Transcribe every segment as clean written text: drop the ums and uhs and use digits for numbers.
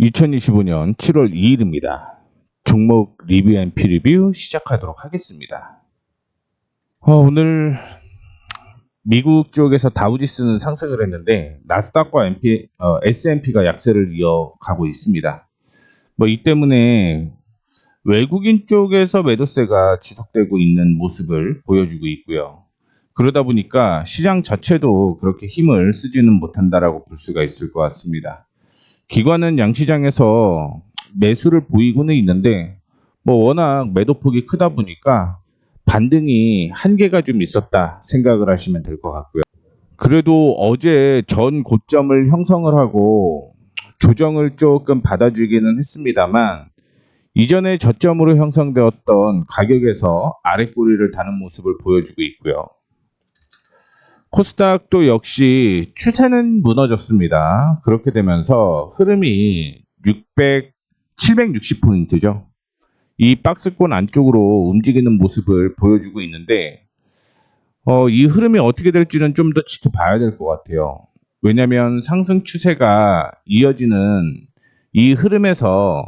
2025년 7월 2일입니다. 종목 리뷰 앤 피리뷰 시작하도록 하겠습니다. 오늘 미국 쪽에서 다우지수는 상승을 했는데 나스닥과 S&P가 약세를 이어가고 있습니다. 이 때문에 외국인 쪽에서 매도세가 지속되고 있는 모습을 보여주고 있고요. 그러다 보니까 시장 자체도 그렇게 힘을 쓰지는 못한다라고 볼 수가 있을 것 같습니다. 기관은 양시장에서 매수를 보이고는 있는데 워낙 매도폭이 크다 보니까 반등이 한계가 좀 있었다 생각을 하시면 될 것 같고요. 그래도 어제 전 고점을 형성을 하고 조정을 조금 받아주기는 했습니다만 이전에 저점으로 형성되었던 가격에서 아랫꼬리를 다는 모습을 보여주고 있고요. 코스닥도 역시 추세는 무너졌습니다. 그렇게 되면서 흐름이 760포인트죠. 이 박스권 안쪽으로 움직이는 모습을 보여주고 있는데 이 흐름이 어떻게 될지는 좀 더 지켜봐야 될 것 같아요. 왜냐하면 상승 추세가 이어지는 이 흐름에서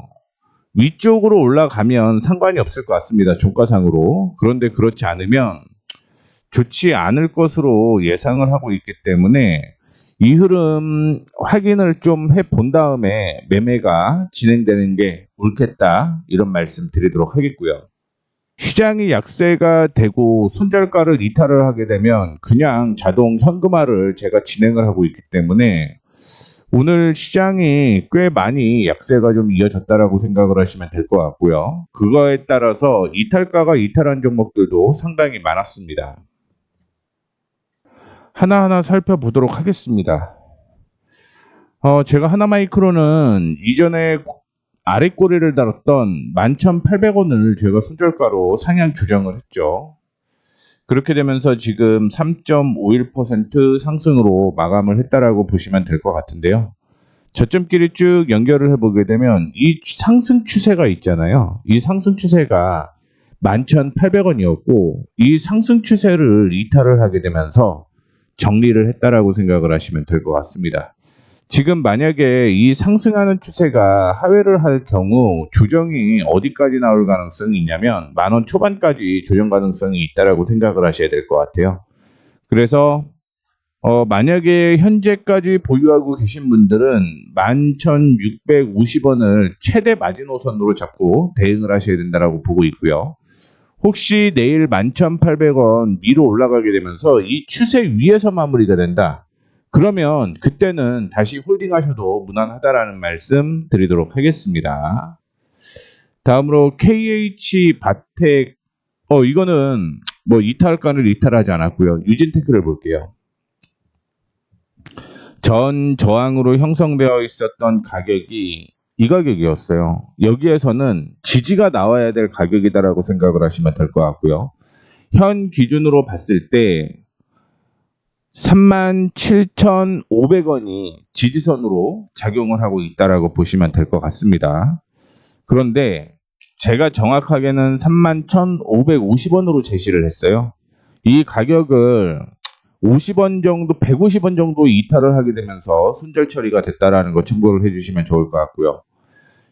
위쪽으로 올라가면 상관이 없을 것 같습니다. 종가상으로. 그런데 그렇지 않으면 좋지 않을 것으로 예상을 하고 있기 때문에 이 흐름 확인을 좀 해본 다음에 매매가 진행되는 게 옳겠다, 이런 말씀 드리도록 하겠고요. 시장이 약세가 되고 손절가를 이탈을 하게 되면 그냥 자동 현금화를 제가 진행을 하고 있기 때문에 오늘 시장이 꽤 많이 약세가 좀 이어졌다라고 생각을 하시면 될 것 같고요. 그거에 따라서 이탈가가 이탈한 종목들도 상당히 많았습니다. 하나하나 살펴보도록 하겠습니다. 제가 하나마이크로는 이전에 아랫꼬리를 달았던 11,800원을 제가 손절가로 상향 조정을 했죠. 그렇게 되면서 지금 3.51% 상승으로 마감을 했다라고 보시면 될 것 같은데요. 저점끼리 쭉 연결을 해보게 되면 이 상승 추세가 있잖아요. 이 상승 추세가 11,800원이었고 이 상승 추세를 이탈을 하게 되면서 정리를 했다라고 생각을 하시면 될 것 같습니다. 지금 만약에 이 상승하는 추세가 하회를 할 경우 조정이 어디까지 나올 가능성이 있냐면 10,000원 초반까지 조정 가능성이 있다라고 생각을 하셔야 될 것 같아요. 그래서 만약에 현재까지 보유하고 계신 분들은 11,650원을 최대 마지노선으로 잡고 대응을 하셔야 된다라고 보고 있고요. 혹시 내일 11,800원 위로 올라가게 되면서 이 추세 위에서 마무리가 된다, 그러면 그때는 다시 홀딩하셔도 무난하다라는 말씀 드리도록 하겠습니다. 다음으로 KH 바텍, 이거는 이탈가를 이탈하지 않았고요. 유진테크를 볼게요. 전 저항으로 형성되어 있었던 가격이 이 가격이었어요. 여기에서는 지지가 나와야 될 가격이다라고 생각을 하시면 될 것 같고요. 현 기준으로 봤을 때 37,500원이 지지선으로 작용을 하고 있다라고 보시면 될 것 같습니다. 그런데 제가 정확하게는 31,550원으로 제시를 했어요. 이 가격을 50원 정도, 150원 정도 이탈을 하게 되면서 손절 처리가 됐다라는 거 참고를 해주시면 좋을 것 같고요.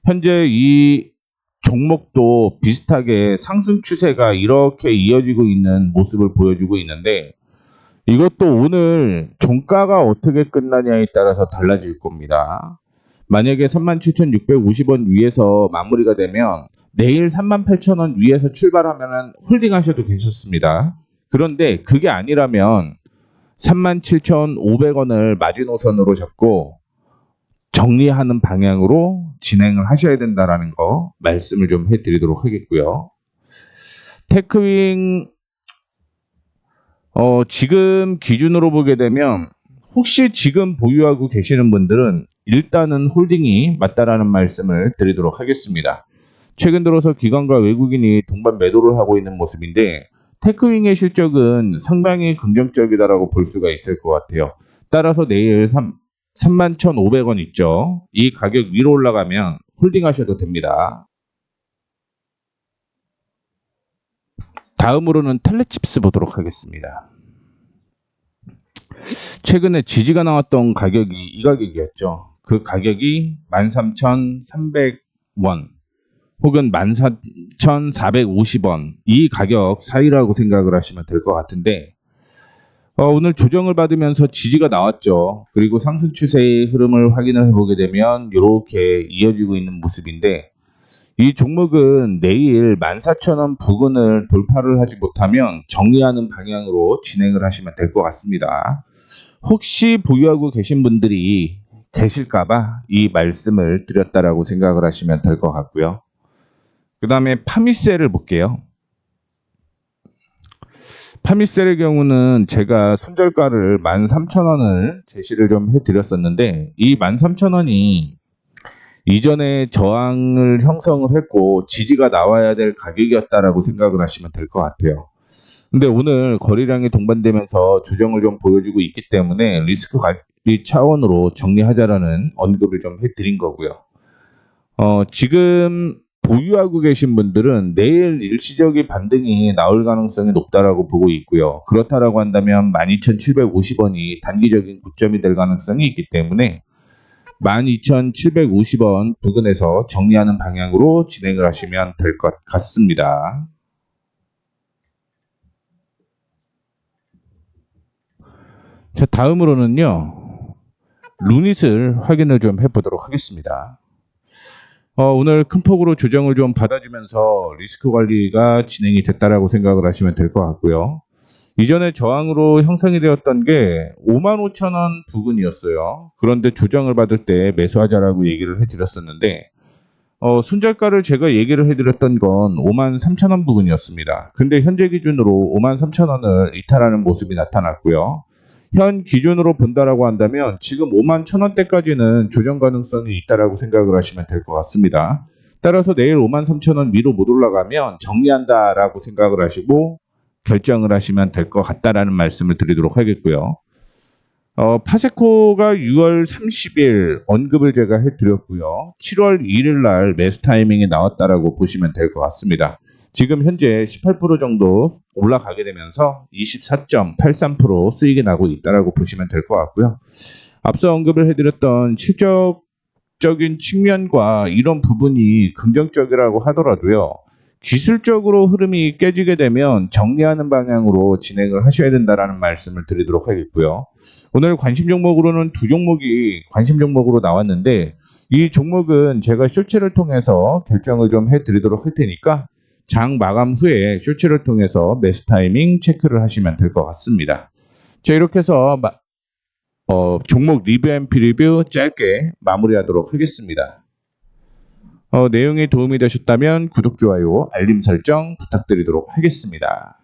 현재 이 종목도 비슷하게 상승 추세가 이렇게 이어지고 있는 모습을 보여주고 있는데 이것도 오늘 종가가 어떻게 끝나냐에 따라서 달라질 겁니다. 만약에 37,650원 위에서 마무리가 되면 내일 38,000원 위에서 출발하면 홀딩 하셔도 괜찮습니다. 그런데 그게 아니라면 37,500원을 마지노선으로 잡고 정리하는 방향으로 진행을 하셔야 된다라는 거 말씀을 좀 해드리도록 하겠고요. 테크윙 지금 기준으로 보게 되면 혹시 지금 보유하고 계시는 분들은 일단은 홀딩이 맞다라는 말씀을 드리도록 하겠습니다. 최근 들어서 기관과 외국인이 동반 매도를 하고 있는 모습인데 테크윙의 실적은 상당히 긍정적이다라고 볼 수가 있을 것 같아요. 따라서 내일 31,500원 있죠. 이 가격 위로 올라가면 홀딩 하셔도 됩니다. 다음으로는 텔레칩스 보도록 하겠습니다. 최근에 지지가 나왔던 가격이 이 가격이었죠. 그 가격이 13,300원 혹은 14,450원 이 가격 사이라고 생각을 하시면 될 것 같은데 오늘 조정을 받으면서 지지가 나왔죠. 그리고 상승 추세의 흐름을 확인을 해보게 되면 이렇게 이어지고 있는 모습인데 이 종목은 내일 14,000원 부근을 돌파를 하지 못하면 정리하는 방향으로 진행을 하시면 될 것 같습니다. 혹시 보유하고 계신 분들이 계실까봐 이 말씀을 드렸다라고 생각을 하시면 될 것 같고요. 그 다음에 파미셀을 볼게요. 파미셀의 경우는 제가 손절가를 13,000원을 제시를 좀 해드렸었는데 이 13,000원이 이전에 저항을 형성을 했고 지지가 나와야 될 가격이었다라고 생각을 하시면 될 것 같아요. 근데 오늘 거래량이 동반되면서 조정을 좀 보여주고 있기 때문에 리스크 관리 차원으로 정리하자라는 언급을 좀 해드린 거고요. 지금 보유하고 계신 분들은 내일 일시적인 반등이 나올 가능성이 높다라고 보고 있고요. 그렇다라고 한다면 12,750원이 단기적인 고점이 될 가능성이 있기 때문에 12,750원 부근에서 정리하는 방향으로 진행을 하시면 될 것 같습니다. 자, 다음으로는요. 루닛을 확인을 좀 해보도록 하겠습니다. 오늘 큰 폭으로 조정을 좀 받아주면서 리스크 관리가 진행이 됐다라고 생각을 하시면 될 것 같고요. 이전에 저항으로 형성이 되었던 게 55,000원 부근이었어요. 그런데 조정을 받을 때 매수하자라고 얘기를 해드렸었는데 손절가를 제가 얘기를 해드렸던 건 53,000원 부근이었습니다. 근데 현재 기준으로 53,000원을 이탈하는 모습이 나타났고요. 현 기준으로 본다라고 한다면 지금 51,000원대까지는 조정 가능성이 있다라고 생각을 하시면 될 것 같습니다. 따라서 내일 53,000원 위로 못 올라가면 정리한다라고 생각을 하시고 결정을 하시면 될 것 같다라는 말씀을 드리도록 하겠고요. 파세코가 6월 30일 언급을 제가 해드렸고요. 7월 1일 날 매수 타이밍이 나왔다라고 보시면 될 것 같습니다. 지금 현재 18% 정도 올라가게 되면서 24.83% 수익이 나고 있다라고 보시면 될 것 같고요. 앞서 언급을 해드렸던 실적적인 측면과 이런 부분이 긍정적이라고 하더라도요. 기술적으로 흐름이 깨지게 되면 정리하는 방향으로 진행을 하셔야 된다라는 말씀을 드리도록 하겠고요. 오늘 관심 종목으로는 두 종목이 관심 종목으로 나왔는데 이 종목은 제가 쇼츠를 통해서 결정을 좀 해드리도록 할 테니까 장 마감 후에 쇼츠를 통해서 매수 타이밍 체크를 하시면 될 것 같습니다. 자, 이렇게 해서 종목 리뷰 앤 프리뷰 짧게 마무리하도록 하겠습니다. 내용이 도움이 되셨다면 구독, 좋아요, 알림 설정 부탁드리도록 하겠습니다.